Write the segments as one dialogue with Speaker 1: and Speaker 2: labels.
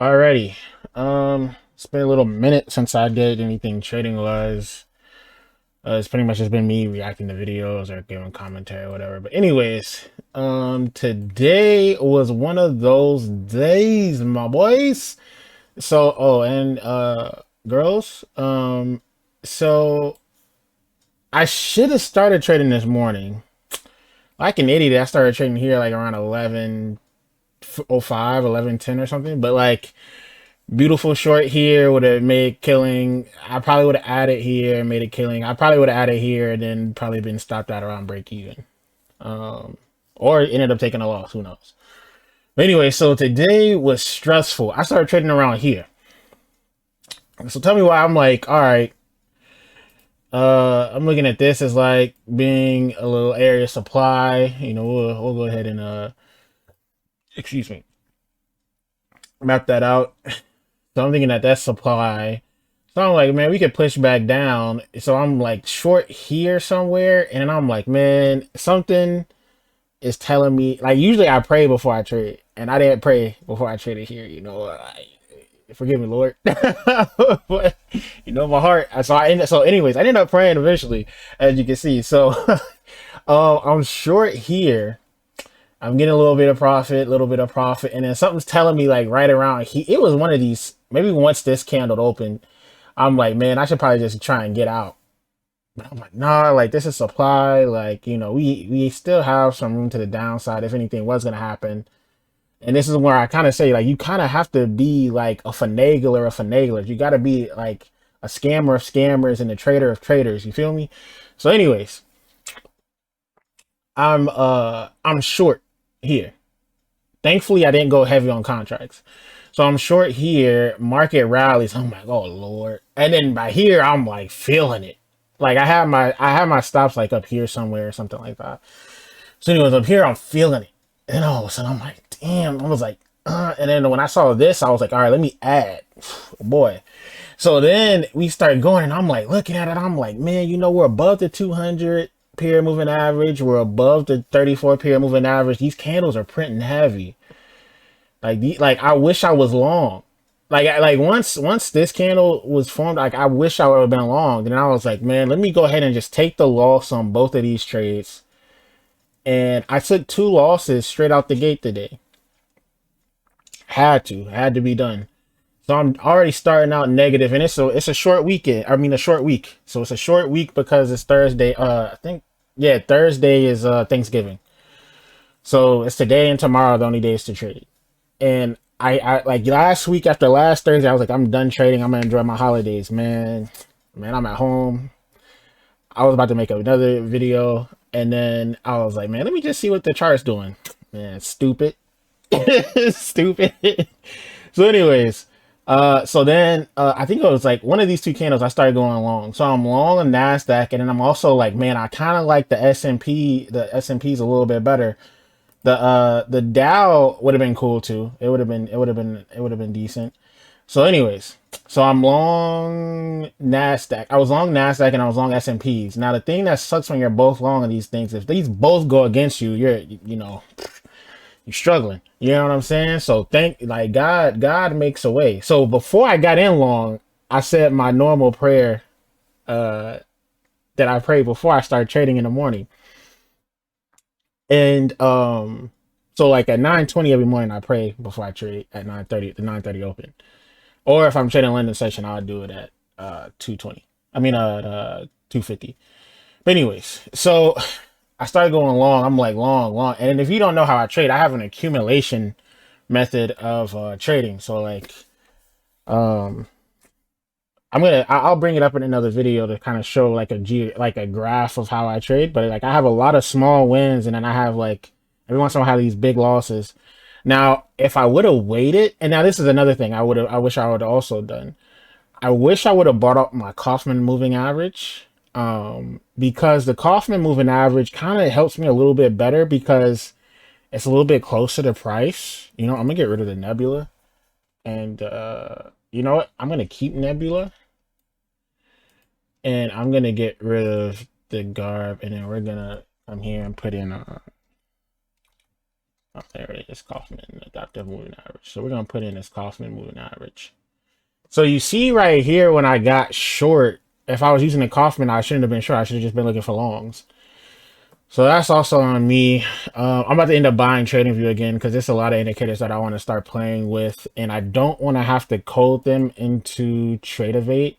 Speaker 1: Alrighty. It's been a little minute since I did anything trading wise. It's pretty much just been me reacting to videos or giving commentary or whatever. But anyways, today was one of those days, my boys. So, oh, and girls, so I should have started trading this morning. Like an idiot, I started trading here like around 11:05, 11:10 or something. But like beautiful short here would have made killing. I probably would have added here and made a killing. I probably would have added here and then probably been stopped at around break even. Um, or ended up taking a loss. Who knows? But anyway, so today was stressful. I started trading around here. So tell me why I'm like, all right. I'm looking at this as like being a little area supply. We'll go ahead and excuse me, map that out. So I'm thinking that that's supply. So I'm like, man, we could push back down. So I'm like short here somewhere, and I'm like, man, something is telling me. Like usually I pray before I trade, and I didn't pray before I traded here. Forgive me, Lord. But my heart. So anyways, I ended up praying eventually, as you can see. So I'm short here. I'm getting a little bit of profit, and then something's telling me like right around here. It was one of these. Maybe once this candle opened, I'm like, man, I should probably just try and get out. But I'm like, nah, like this is supply. Like, we still have some room to the downside if anything was gonna happen. And this is where I kind of say, like, you kind of have to be like a finagler of finaglers. You got to be like a scammer of scammers and a trader of traders. You feel me? So, anyways, I'm short here. Thankfully, I didn't go heavy on contracts. So I'm short here. Market rallies. I'm like, oh Lord. And then by here, I'm like feeling it. Like I have my stops like up here somewhere or something like that. So anyways, up here, I'm feeling it. And all of a sudden, I'm like, damn. I was like, and then when I saw this, I was like, all right, let me add. Boy. So then we start going, and I'm like looking at it. I'm like, man, we're above the 200 period moving average. We're above the 34 period moving average. These candles are printing heavy. Like I wish I was long. Like once this candle was formed, like I wish I would have been long. Then I was like, man, let me go ahead and just take the loss on both of these trades. And I took two losses straight out the gate today. Had to be done. So I'm already starting out negative, and it's a short weekend. I mean a short week. So it's a short week because it's Thursday. I think yeah, Thursday is Thanksgiving. So it's today and tomorrow the only days to trade. And I like last week after last Thursday, I was like, I'm done trading. I'm gonna enjoy my holidays, man. Man, I'm at home. I was about to make another video, and then I was like, man, let me just see what the chart's doing. Man, stupid, stupid. So, anyways, so then I think it was like one of these two candles. I started going long, so I'm long on Nasdaq, and then I'm also like, man, I kind of like the S&P. The S&P's a little bit better. The Dow would have been cool too. It would have been decent. So anyways, so I'm long Nasdaq. I was long Nasdaq and I was long S&Ps. Now the thing that sucks when you're both long on these things, if these both go against you, you're struggling. You know what I'm saying? So thank like God makes a way. So before I got in long, I said my normal prayer uh that I prayed before I started trading in the morning. And so like at 9:20 every morning I pray before I trade at 9:30 the 9:30 open. Or if I'm trading London session, I'll do it at 2:20. I mean 2:50. But anyways, so I started going long. I'm like long, long. And if you don't know how I trade, I have an accumulation method of trading. So like um I'll bring it up in another video to kind of show like like a graph of how I trade. But like I have a lot of small wins, and then I have like every once in a while I have these big losses. Now, if I would have waited, and now this is another thing I wish I would have also done. I wish I would have bought up my Kaufman moving average. Because the Kaufman moving average kind of helps me a little bit better because it's a little bit closer to price. I'm gonna get rid of the Nebula, and you know what? I'm gonna keep Nebula, and I'm gonna get rid of the Garb, and then we're gonna come here and put in Oh, there it is, Kaufman adaptive moving average. So we're gonna put in this Kaufman moving average. So you see right here when I got short, if I was using the Kaufman, I shouldn't have been short. I should have just been looking for longs. So that's also on me. I'm about to end up buying TradingView again because there's a lot of indicators that I want to start playing with, and I don't want to have to code them into Tradevate.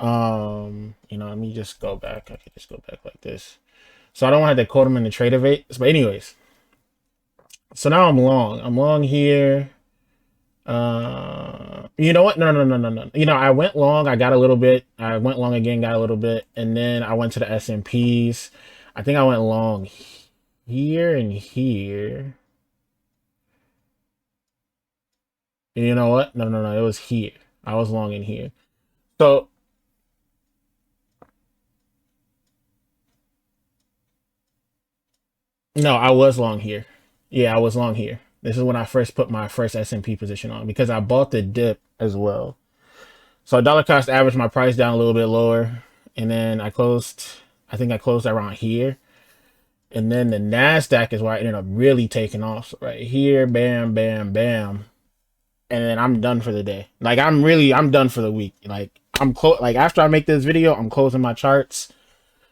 Speaker 1: Let me just go back. I could just go back like this. So I don't want to have to code them into Tradevate. But anyways, so now I'm long. I'm long here. You know what? No. I went long. I got a little bit. I went long again, got a little bit, and then I went to the S&Ps. I think I went long here and here. You know what? No. It was here. I was long in here. So no, I was long here. Yeah, I was long here. This is when I first put my first S&P position on because I bought the dip as well. So dollar cost average my price down a little bit lower, and then I think I closed around here. And then the NASDAQ is where I ended up really taking off. So right here, bam, bam, bam. And then I'm done for the day. Like I'm done for the week. Like like after I make this video, I'm closing my charts.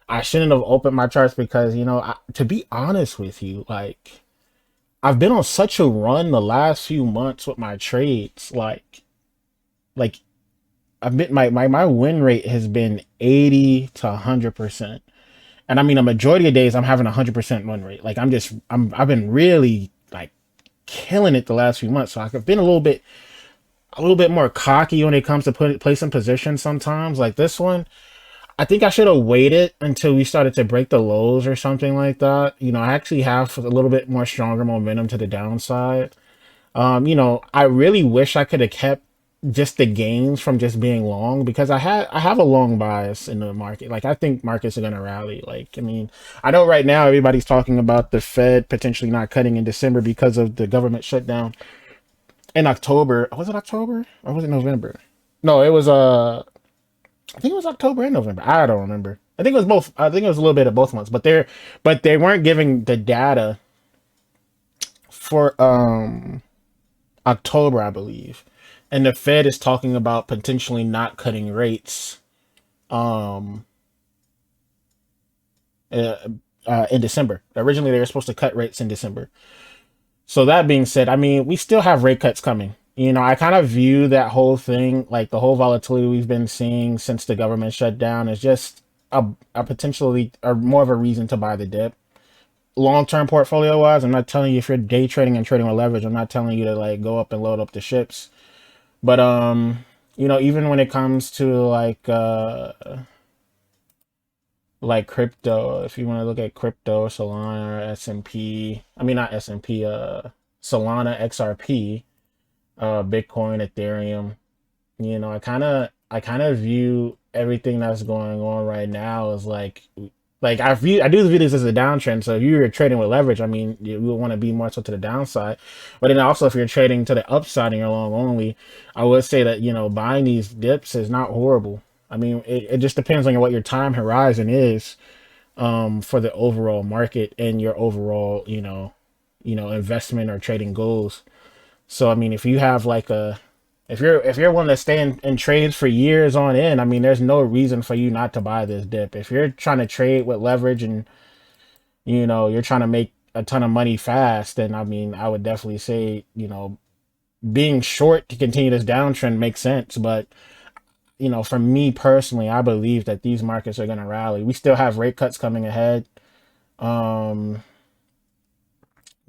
Speaker 1: I shouldn't have opened my charts because, to be honest with you, like I've been on such a run the last few months with my trades. Like I've been my win rate has been 80 to 100%. And I mean, a majority of days I'm having 100% win rate. Like I've been really like killing it the last few months. So I've been a little bit more cocky when it comes to placing positions sometimes. Like this one, I think I should have waited until we started to break the lows or something like that. I actually have a little bit more stronger momentum to the downside. I really wish I could have kept just the gains from just being long because I have a long bias in the market. Like I think markets are gonna rally. Like I mean, I know right now everybody's talking about the Fed potentially not cutting in December because of the government shutdown in October. Was it October or was it November? No, it was I think it was October and November. I don't remember. I think it was both. I think it was a little bit of both months, but they weren't giving the data for October, I believe. And the Fed is talking about potentially not cutting rates um uh, in December. Originally they were supposed to cut rates in December. So that being said, I mean, we still have rate cuts coming. I kind of view that whole thing, like the whole volatility we've been seeing since the government shut down, is just a potentially or more of a reason to buy the dip. Long-term portfolio wise, I'm not telling you if you're day trading and trading with leverage, I'm not telling you to like go up and load up the ships. But even when it comes to like crypto, if you want to look at crypto, Solana or S&P, I mean not S&P, Solana, XRP, Bitcoin, Ethereum, I kind of view everything that's going on right now as like I do the videos as a downtrend. So if you're trading with leverage, I mean, you would want to be more so to the downside. But then also if you're trading to the upside and you're long only, I would say that buying these dips is not horrible. I mean, it just depends on what your time horizon is for the overall market and your overall investment or trading goals. So I mean, if you have like if you're willing to stay in trades for years on end, I mean, there's no reason for you not to buy this dip. If you're trying to trade with leverage and you're trying to make a ton of money fast, then I mean, I would definitely say being short to continue this downtrend makes sense. But for me personally, I believe that these markets are going to rally. We still have rate cuts coming ahead. Um,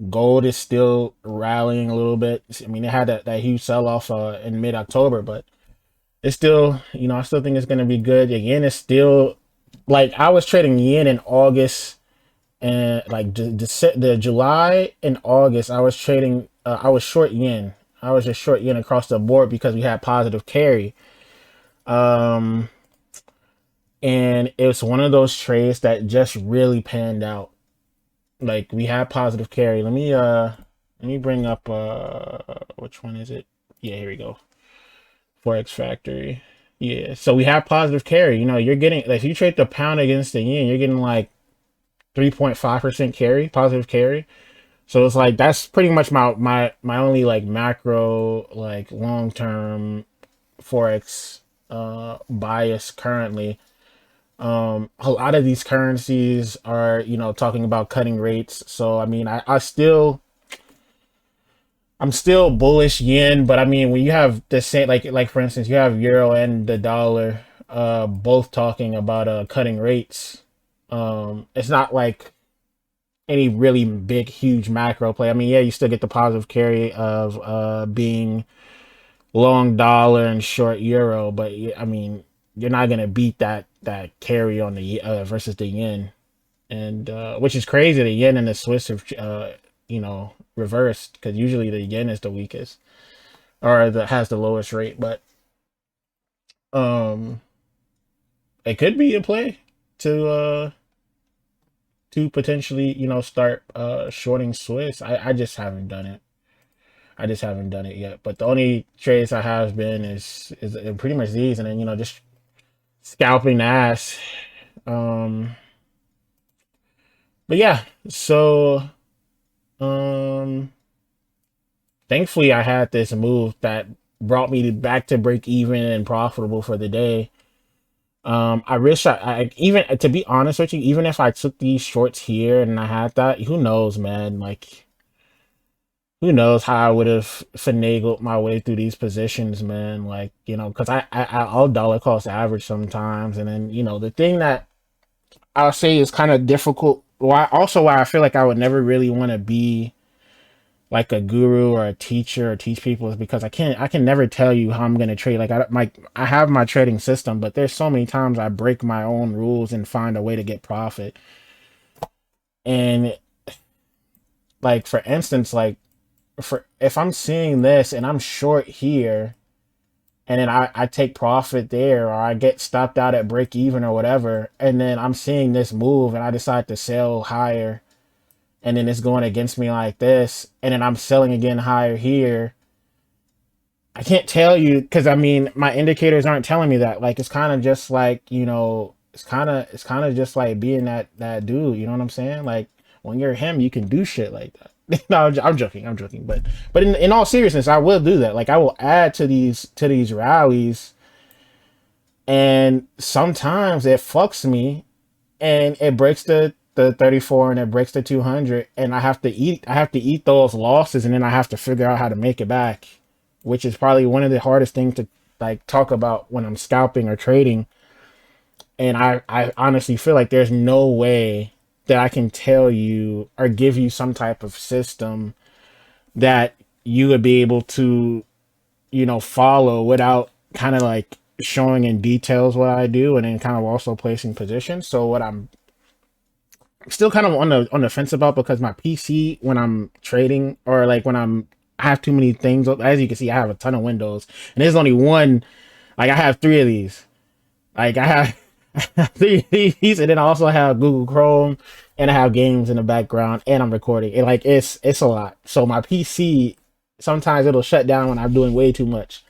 Speaker 1: Gold is still rallying a little bit. I mean, it had that huge sell off in mid October, but it's still, I still think it's going to be good. The yen is still like I was trading yen in August and like the July and August. I was trading, I was short yen. I was just short yen across the board because we had positive carry. Um, and it was one of those trades that just really panned out. Like we had positive carry. Let me bring up which one is it? Yeah, here we go. Forex Factory. Yeah, so we have positive carry. You're getting like if you trade the pound against the yen, you're getting like 3.5% carry, positive carry. So it's like that's pretty much my only like macro like long term forex bias currently. A lot of these currencies are, talking about cutting rates. So I mean, I'm still bullish yen, but I mean, when you have the same, like for instance, you have euro and the dollar, both talking about cutting rates. It's not like any really big, huge macro play. I mean, yeah, you still get the positive carry of being long dollar and short euro, but I mean, you're not gonna beat that carry on the versus the yen, and which is crazy. The yen and the Swiss have reversed because usually the yen is the weakest or that has the lowest rate, but um, it could be a play to potentially start shorting Swiss. I just haven't done it. I just haven't done it yet. But the only trades I have been is pretty much these, and then just scalping the ass. Um, but yeah, so um, thankfully I had this move that brought me back to break even and profitable for the day. I wish I even to be honest with you, even if I took these shorts here and I had that, who knows, man? Like, who knows how I would have finagled my way through these positions, man? Like, because I'll dollar cost average sometimes, and then the thing that I'll say is kind of difficult. Why I feel like I would never really want to be like a guru or a teacher or teach people is because I can never tell you how I'm gonna trade. Like I have my trading system, but there's so many times I break my own rules and find a way to get profit. And like for instance, like for if I'm seeing this and I'm short here and then I take profit there or I get stopped out at break even or whatever, and then I'm seeing this move and I decide to sell higher and then it's going against me like this, and then I'm selling again higher here. I can't tell you because I mean my indicators aren't telling me that. Like it's kind of just like it's kind of just like being that dude. You know what I'm saying? Like when you're him, you can do shit like that. No, I'm joking. I'm joking. But in all seriousness, I will do that. Like I will add to these rallies, and sometimes it fucks me and it breaks the 34 and it breaks the 200 and I have to eat those losses and then I have to figure out how to make it back, which is probably one of the hardest things to like talk about when I'm scalping or trading. And I honestly feel like there's no way that I can tell you or give you some type of system that you would be able to follow without kind of like showing in details what I do and then kind of also placing positions. So what I'm still kind of on the fence about, because my PC when I'm trading or like when I have too many things, as you can see I have a ton of windows and there's only one, like I have three of these, like I have three of these, and then I also have Google Chrome and I have games in the background and I'm recording it. Like it's a lot, so my PC sometimes it'll shut down when I'm doing way too much.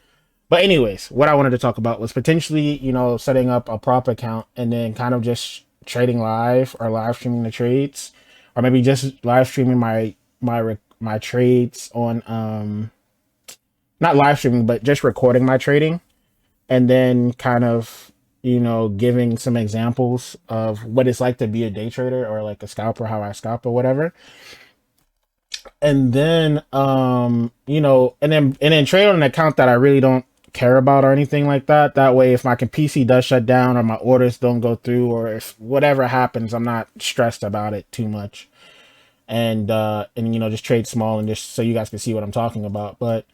Speaker 1: But anyways, what I wanted to talk about was potentially, setting up a prop account and then kind of just trading live or live streaming the trades, or maybe just live streaming my trades on not live streaming, but just recording my trading, and then kind of giving some examples of what it's like to be a day trader or like a scalper, how I scalp or whatever, and then and then trade on an account that I really don't care about or anything like that. That way, if my PC does shut down or my orders don't go through or if whatever happens, I'm not stressed about it too much. And just trade small and just so you guys can see what I'm talking about. But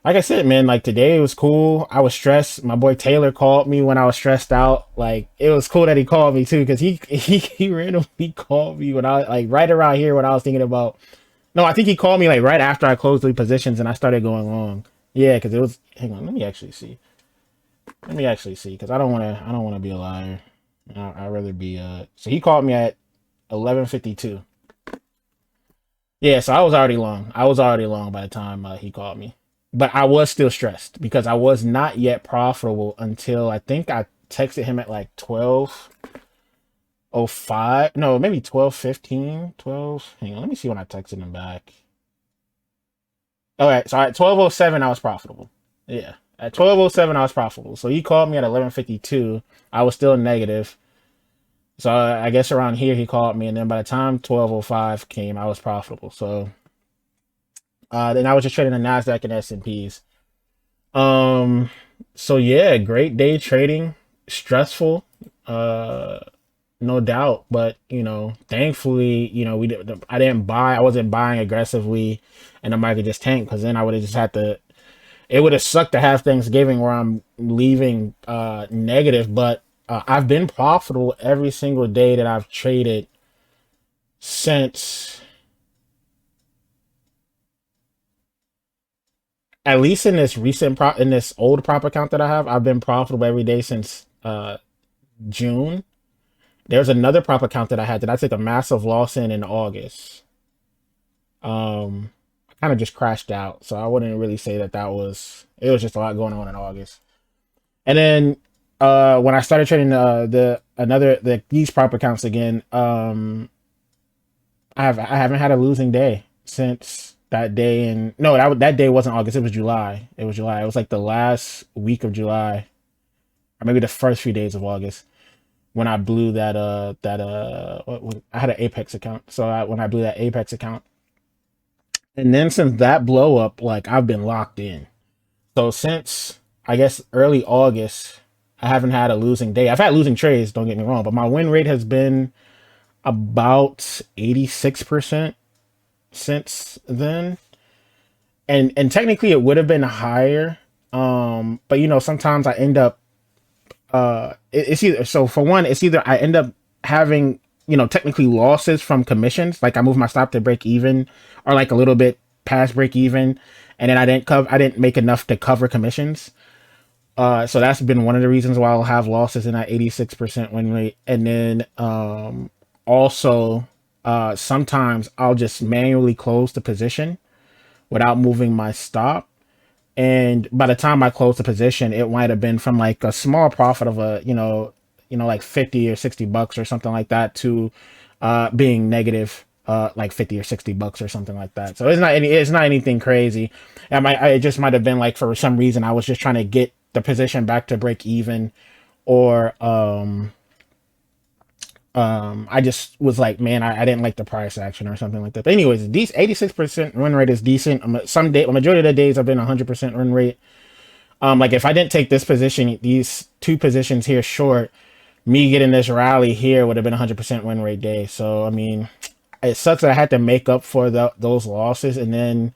Speaker 1: like I said, man, like today it was cool. I was stressed. My boy Taylor called me when I was stressed out. Like it was cool that he called me too, because he randomly called me when I like right around here when I was thinking about. No, I think he called me like right after I closed 3 positions and I started going long. Yeah, because it was. Hang on, let me actually see. Because I don't want to be a liar. I'd rather be. So he called me at 11:52. Yeah, so I was already long. I was already long by the time he called me. But I was still stressed because I was not yet profitable until I think I texted him at like 12 05, no, maybe 12:15, 12. Hang on, let me see when I texted him back. All right, so at 12:07 I was profitable. Yeah, at 12:07 I was profitable. So he called me at 11:52. I was still negative. So I guess around here he called me, and then by the time 12:05 came, I was profitable. So then I was just trading the Nasdaq and S&Ps. Um, so yeah, great day trading, stressful, uh, no doubt. But thankfully, I didn't buy. I wasn't buying aggressively, and the market just tanked because then I would have just had to. It would have sucked to have Thanksgiving where I'm leaving negative, but I've been profitable every single day that I've traded since, at least in this in this old prop account that I have. I've been profitable every day since June. There's another prop account that I had that I took a massive loss in August. I kind of just crashed out, so I wouldn't really say that it was just a lot going on in August. And then when I started trading these prop accounts again, I haven't had a losing day since that day. And no, that day wasn't August. It was July. It was July. It was like the last week of July, or maybe the first few days of August, when I blew I had an Apex account. So when I blew that Apex account, and then since that blow up, like I've been locked in. So since I guess early August, I haven't had a losing day. I've had losing trades, don't get me wrong, but my win rate has been about 86% since then. And technically it would have been higher. But sometimes I end up it's either, so for one, it's either I end up having, technically losses from commissions, like I move my stop to break even, or like a little bit past break even, and then I didn't make enough to cover commissions. So that's been one of the reasons why I'll have losses in that 86% win rate. And then also sometimes I'll just manually close the position without moving my stop. And by the time I close the position, it might have been from like a small profit of like 50 or $60 or something like that to being negative like 50 or $60 or something like that. So it's not anything crazy. It just might have been like for some reason I was just trying to get the position back to break even, or I just was like, man, I didn't like the price action or something like that. But anyways, these 86% win rate is decent. A majority of the days I've been 100% win rate. Like if I didn't take this position, these two positions here short, me getting this rally here would have been 100% win rate day. So I mean, it sucks that I had to make up for those losses, and then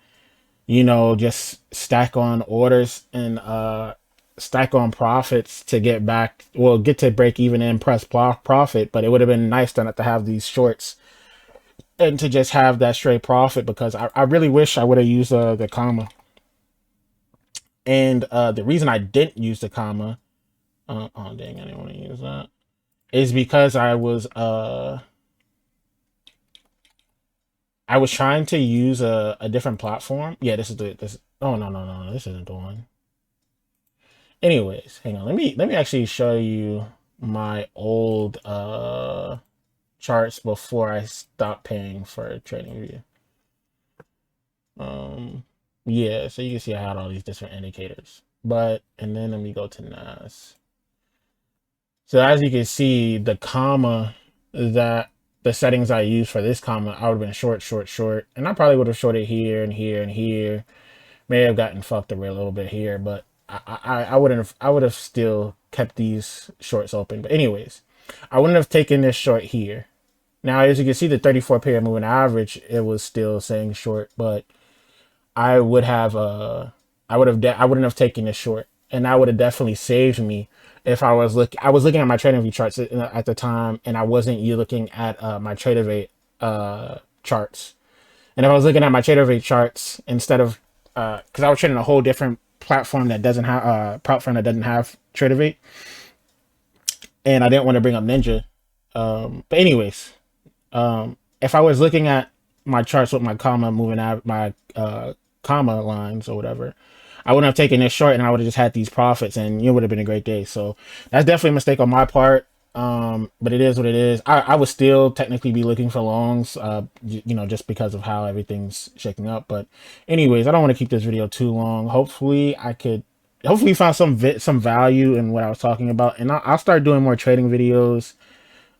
Speaker 1: just stack on orders and stack on profits to get to break even and press profit. But it would have been nice to not to have these shorts and to just have that straight profit, because I really wish I would have used the comma. And the reason I didn't use the comma, oh dang, I didn't want to use that, is because I was trying to use a different platform. Yeah, oh no, this isn't the one. Anyways, hang on. Let me actually show you my old charts before I stopped paying for TradingView. Yeah, so you can see I had all these different indicators. And then let me go to NAS. So as you can see, the comma, that the settings I used for this comma, I would have been short, and I probably would have shorted here and here and here. May have gotten fucked over a little bit here, but I would have still kept these shorts open. But anyways, I wouldn't have taken this short here. Now, as you can see, the 34 period moving average, it was still saying short, but I wouldn't have taken this short, and that would have definitely saved me if I was looking at my TradingView charts at the time, and I wasn't looking at my TraderVate charts. And if I was looking at my TraderVate charts instead of because I was trading a whole different platform that doesn't have TraderVate, and I didn't want to bring up Ninja. But anyways, if I was looking at my charts with my comma moving out, my comma lines or whatever, I wouldn't have taken this short, and I would have just had these profits, and it would have been a great day. So that's definitely a mistake on my part. But it is what it is. I would still technically be looking for longs, you know, just because of how everything's shaking up. But anyways, I don't want to keep this video too long. Hopefully you found some value in what I was talking about, and I'll start doing more trading videos,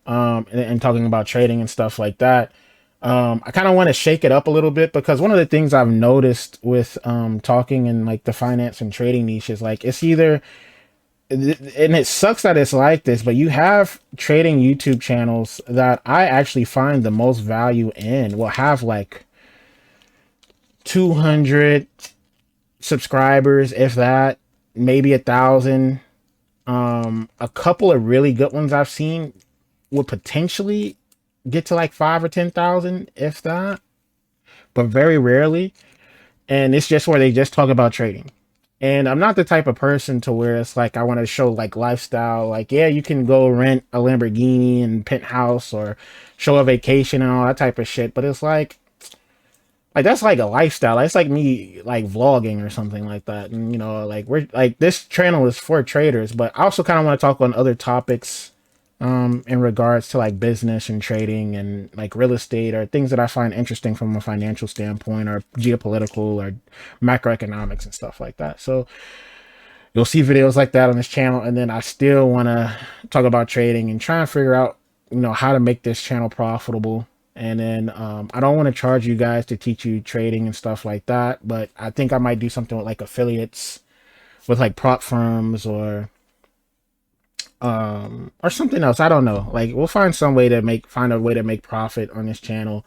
Speaker 1: and talking about trading and stuff like that. I kind of want to shake it up a little bit, because one of the things I've noticed with talking in like the finance and trading niche is like it's either, and it sucks that it's like this, but you have trading YouTube channels that I actually find the most value in will have like 200 subscribers, if that, maybe 1,000. A couple of really good ones I've seen would potentially get to like 5 or 10,000, if that, but very rarely. And it's just where they just talk about trading. And I'm not the type of person to where it's like I want to show like lifestyle, like, yeah, you can go rent a Lamborghini and penthouse or show a vacation and all that type of shit. But it's like that's like a lifestyle. It's like me like vlogging or something like that. And you know, like we're like, this channel is for traders, but I also kind of want to talk on other topics in regards to like business and trading and like real estate, or things that I find interesting from a financial standpoint, or geopolitical or macroeconomics and stuff like that. So you'll see videos like that on this channel. And then I still want to talk about trading and try and figure out, you know, how to make this channel profitable. And then I don't want to charge you guys to teach you trading and stuff like that, but I think I might do something with like affiliates with like prop firms, or something else. I don't know. Like we'll find a way to make profit on this channel.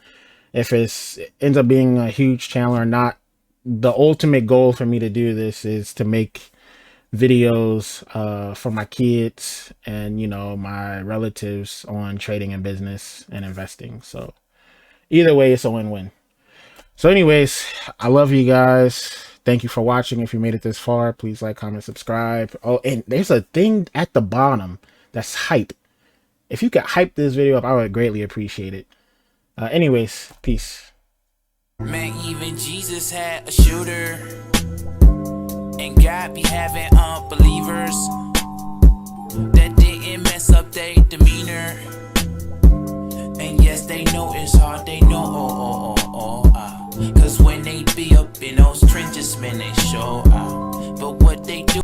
Speaker 1: If it ends up being a huge channel or not, the ultimate goal for me to do this is to make videos for my kids and, you know, my relatives on trading and business and investing. So either way, it's a win-win. So anyways, I love you guys. Thank you for watching. If you made it this far, please like, comment, subscribe. Oh, and there's a thing at the bottom that's hype. If you could hype this video up, I would greatly appreciate it. Anyways, peace.
Speaker 2: Man, even Jesus had a shooter, and God be having unbelievers that didn't mess up their demeanor. And yes, they know it's hard, they know, cause when they be up in those trenches, man, they show out. But what they do